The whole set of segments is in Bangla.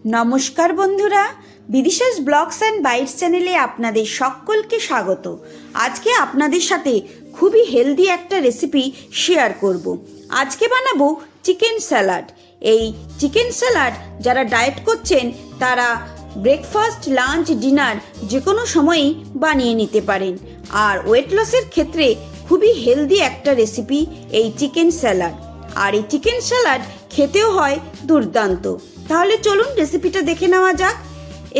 নমস্কার বন্ধুরা, বিদিশাস ব্লগস অ্যান্ড বাইটস চ্যানেলে আপনাদের সকলকে স্বাগত। আজকে আপনাদের সাথে খুবই হেলদি একটা রেসিপি শেয়ার করব। আজকে বানাবো চিকেন স্যালাড। এই চিকেন স্যালাড যারা ডায়েট করছেন তারা ব্রেকফাস্ট, লাঞ্চ, ডিনার যে কোনো সময়ই বানিয়ে নিতে পারেন। আর ওয়েট লসের ক্ষেত্রে খুবই হেলদি একটা রেসিপি এই চিকেন স্যালাড। আর এই চিকেন স্যালাড খেতেও হয় দুর্দান্ত। তাহলে চলুন রেসিপিটা দেখে নেওয়া যাক।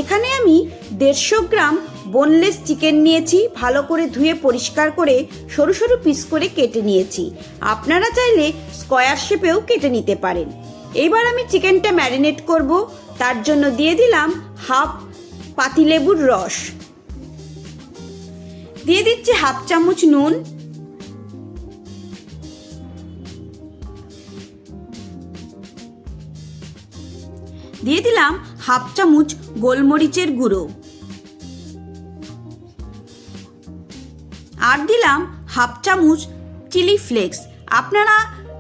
এখানে আমি 150 গ্রাম বোনলেস চিকেন নিয়েছি, ভালো করে ধুয়ে পরিষ্কার করে সরু সরু পিস করে কেটে নিয়েছি। আপনারা চাইলে স্কোয়ার শেপেও কেটে নিতে পারেন। এবার আমি চিকেনটা ম্যারিনেট করব। তার জন্য দিয়ে দিলাম হাফ পাতিলেবুর রস, দিয়ে দিচ্ছি হাফ চামচ নুন, দিয়ে দিলাম হাফ চামচ গোলমরিচের গুঁড়ো, আর দিলাম হাফ চামচ চিলি ফ্লেক্স। আপনারা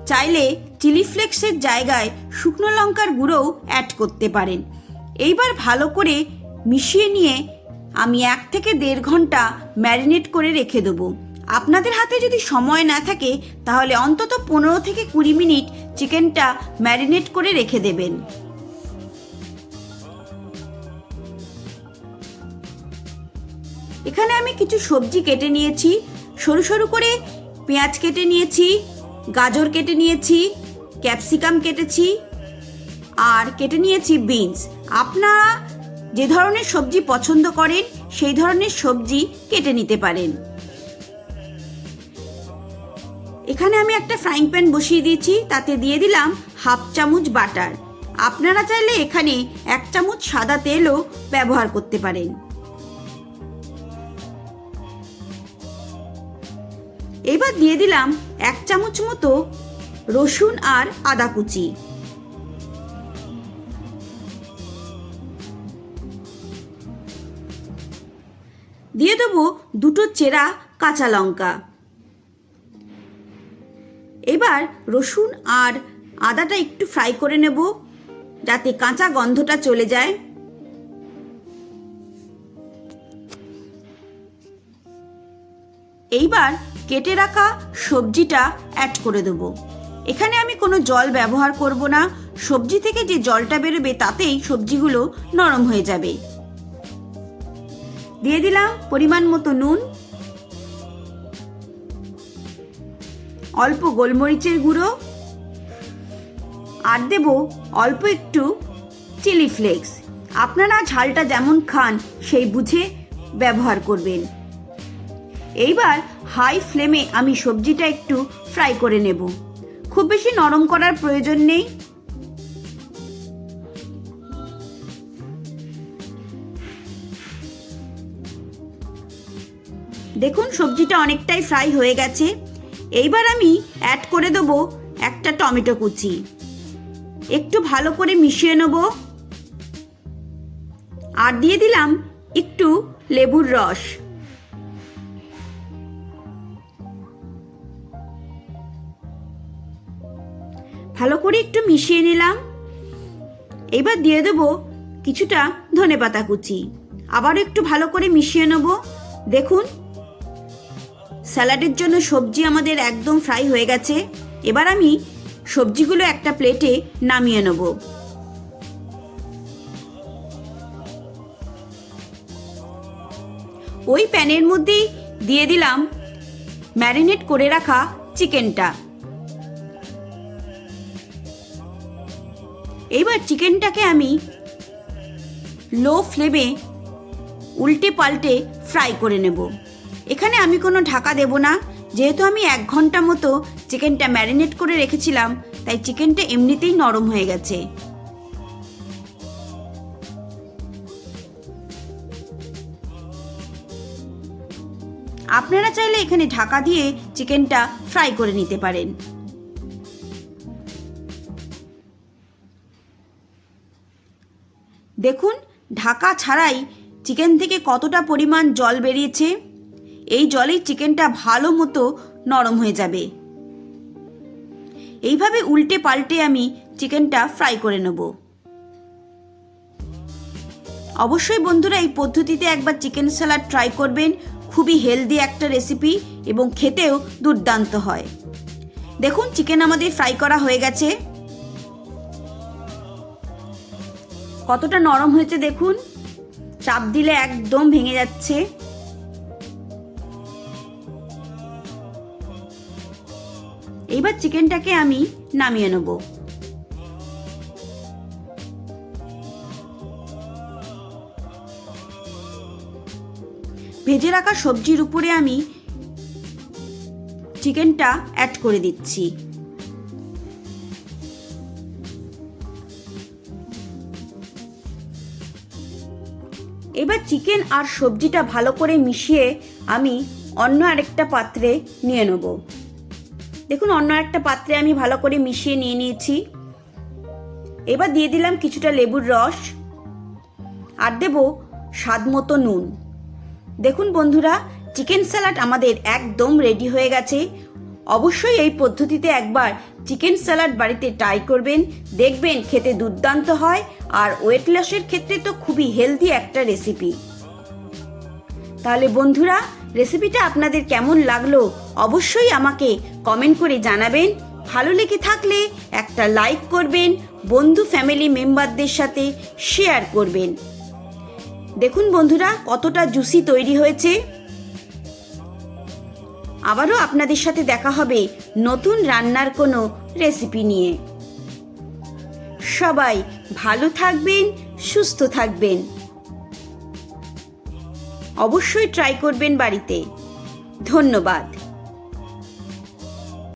চাইলে চিলি ফ্লেক্সের জায়গায় শুকনো লঙ্কার গুঁড়োও অ্যাড করতে পারেন। এইবার ভালো করে মিশিয়ে নিয়ে আমি 1 থেকে 1.5 ঘন্টা ম্যারিনেট করে রেখে দেবো। আপনাদের হাতে যদি সময় না থাকে তাহলে অন্তত 15 থেকে 20 মিনিট চিকেনটা ম্যারিনেট করে রেখে দেবেন। এখানে আমি কিছু সবজি কেটে নিয়েছি, সরু সরু করে পেঁয়াজ কেটে নিয়েছি, গাজর কেটে নিয়েছি, ক্যাপসিকাম কেটেছি, আর কেটে নিয়েছি বিনস। আপনারা যে ধরনের সবজি পছন্দ করেন সেই ধরনের সবজি কেটে নিতে পারেন। এখানে আমি একটা ফ্রাইং প্যান বসিয়ে দিয়েছি, তাতে দিয়ে দিলাম হাফ চামচ বাটার। আপনারা চাইলে এখানে 1 চামচ সাদা তেলও ব্যবহার করতে পারেন। এবার দিয়ে দিলাম 1 চামচ মতো রসুন আর আদা কুচি, দিয়ে দেবো 2টো চেরা কাঁচা লঙ্কা। এবার রসুন আর আদাটা একটু ফ্রাই করে নেব যাতে কাঁচা গন্ধটা চলে যায়। এইবার কেটে রাখা সবজিটা অ্যাড করে দেব। এখানে আমি কোনো জল ব্যবহার করব না, সবজি থেকে যে জলটা বেরোবে তাতেই সবজিগুলো নরম হয়ে যাবে। দিয়ে দিলাম পরিমাণ মতো নুন, অল্প গোলমরিচের গুঁড়ো, আর দেব অল্প একটু চিলি ফ্লেক্স। আপনারা ঝালটা যেমন খান সেই বুঝে ব্যবহার করবেন। এইবার হাই ফ্লেমে আমি সবজিটা একটু ফ্রাই করে নেব। খুব বেশি নরম করার প্রয়োজন নেই। দেখুন সবজিটা অনেকটাই ফ্রাই হয়ে গেছে। এইবার আমি অ্যাড করে দেব একটা টমেটো কুচি, একটু ভালো করে মিশিয়ে নেব, আর দিয়ে দিলাম একটু লেবুর রস। ভালো করে একটু মিশিয়ে নিলাম। এবার দিয়ে দেব কিছুটা ধনেপাতা কুচি, আবারও একটু ভালো করে মিশিয়ে নেব। দেখুন স্যালাডের জন্য সবজি আমাদের একদম ফ্রাই হয়ে গেছে। এবার আমি সবজিগুলো একটা প্লেটে নামিয়ে নেব। ওই প্যানের মধ্যেই দিয়ে দিলাম ম্যারিনেট করে রাখা চিকেনটা। এইবার চিকেনটাকে আমি লো ফ্লেমে উল্টে পাল্টে ফ্রাই করে নেব। এখানে আমি কোনো ঢাকা দেব না, যেহেতু আমি 1 ঘন্টা মতো চিকেনটা ম্যারিনেট করে রেখেছিলাম, তাই চিকেনটা এমনিতেই নরম হয়ে গেছে। আপনারা চাইলে এখানে ঢাকা দিয়ে চিকেনটা ফ্রাই করে নিতে পারেন। দেখুন ঢাকা ছাড়াই চিকেন থেকে কতটা পরিমাণ জল বেরিয়েছে। এই জলেই চিকেনটা ভালো মতো নরম হয়ে যাবে। এইভাবে উল্টে পাল্টে আমি চিকেনটা ফ্রাই করে নেব। অবশ্যই বন্ধুরা এই পদ্ধতিতে একবার চিকেন স্যালাড ট্রাই করবেন। খুবই হেলদি একটা রেসিপি এবং খেতেও দুর্দান্ত হয়। দেখুন চিকেন আমাদের ফ্রাই করা হয়ে গেছে। কতটা নরম হয়েছে দেখুন, চাপ দিলে একদম ভেঙে যাচ্ছে। এইবার চিকেনটাকে আমি নামিয়ে নেব। ভেজে রাখা সবজির উপরে আমি চিকেনটা অ্যাড করে দিচ্ছি। এবার চিকেন আর সবজিটা ভালো করে মিশিয়ে আমি অন্য আরেকটা পাত্রে নিয়ে নেব। দেখুন অন্য একটা পাত্রে আমি ভালো করে মিশিয়ে নিয়ে নিয়েছি। এবার দিয়ে দিলাম কিছুটা লেবুর রস আর দেব স্বাদ মতো নুন। দেখুন বন্ধুরা চিকেন স্যালাড আমাদের একদম রেডি হয়ে গেছে। অবশ্যই এই পদ্ধতিতে একবার চিকেন স্যালাড বাড়িতে ট্রাই করবেন, দেখবেন খেতে দুর্দান্ত হয় আর ওয়েট লসের ক্ষেত্রে তো খুবই হেলদি একটা রেসিপি। তাহলে বন্ধুরা রেসিপিটা আপনাদের কেমন লাগলো অবশ্যই আমাকে কমেন্ট করে জানাবেন। ভালো লেগে থাকলে একটা লাইক করবেন, বন্ধু ফ্যামিলি মেম্বারদের সাথে শেয়ার করবেন। দেখুন বন্ধুরা কতটা জুসি তৈরি হয়েছে। আবারও আপনাদের সাথে দেখা হবে নতুন রান্নার কোনো রেসিপি নিয়ে। সবাই ভালো থাকবেন, সুস্থ থাকবেন। অবশ্যই ট্রাই করবেন বাড়িতে। ধন্যবাদ।